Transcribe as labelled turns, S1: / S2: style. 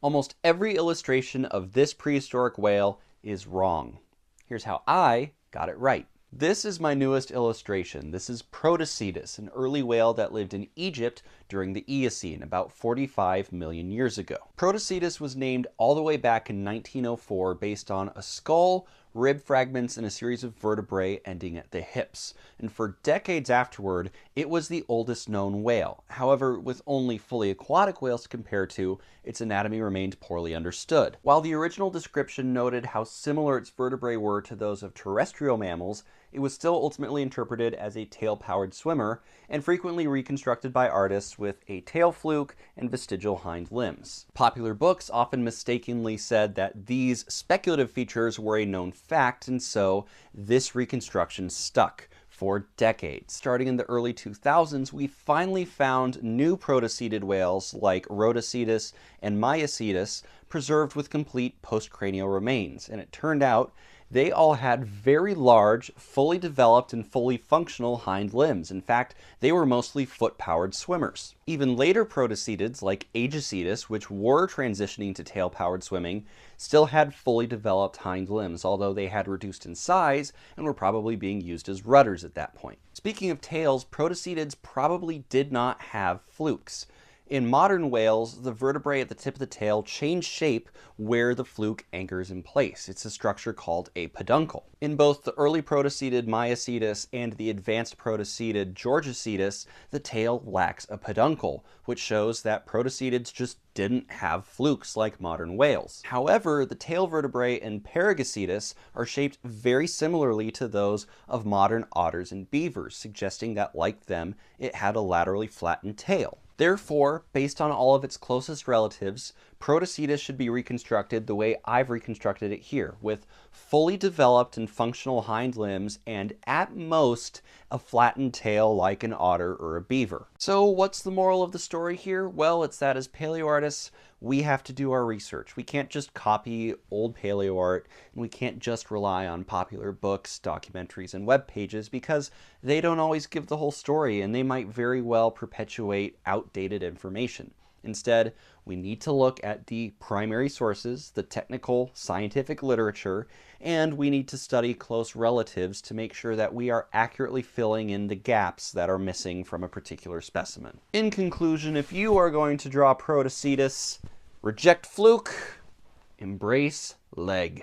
S1: Almost every illustration of this prehistoric whale is wrong. Here's how I got it right. This is my newest illustration. This is Protocetus, an early whale that lived in Egypt during the Eocene, about 45 million years ago. Protocetus was named all the way back in 1904 based on a skull, rib fragments, and a series of vertebrae ending at the hips. And for decades afterward, it was the oldest known whale. However, with only fully aquatic whales to compare to, its anatomy remained poorly understood. While the original description noted how similar its vertebrae were to those of terrestrial mammals, it was still ultimately interpreted as a tail-powered swimmer and frequently reconstructed by artists with a tail fluke and vestigial hind limbs. Popular books often mistakenly said that these speculative features were a known fact, and so this reconstruction stuck for decades. Starting in the early 2000s, we finally found new protocoetid whales like Rhodocetus and Myocetus preserved with complete postcranial remains, and it turned out they all had very large, fully developed, and fully functional hind limbs. In fact, they were mostly foot-powered swimmers. Even later protocoetids, like Aegicetus, which were transitioning to tail-powered swimming, still had fully developed hind limbs, although they had reduced in size and were probably being used as rudders at that point. Speaking of tails, protocoetids probably did not have flukes. In modern whales, the vertebrae at the tip of the tail change shape where the fluke anchors in place. It's a structure called a peduncle. In both the early protocoetid Myocetus and the advanced protocoetid Georgocetus, the tail lacks a peduncle, which shows that protocoetids just didn't have flukes like modern whales. However, the tail vertebrae in Perigocetus are shaped very similarly to those of modern otters and beavers, suggesting that, like them, it had a laterally flattened tail. Therefore, based on all of its closest relatives, Protocetus should be reconstructed the way I've reconstructed it here, with fully developed and functional hind limbs and, at most, a flattened tail like an otter or a beaver. So what's the moral of the story here? Well, it's that as paleoartists, we have to do our research. We can't just copy old paleo art, and we can't just rely on popular books, documentaries, and web pages because they don't always give the whole story, and they might very well perpetuate outdated information. Instead, we need to look at the primary sources, the technical, scientific literature, and we need to study close relatives to make sure that we are accurately filling in the gaps that are missing from a particular specimen. In conclusion, if you are going to draw Protocetus, reject fluke, embrace leg.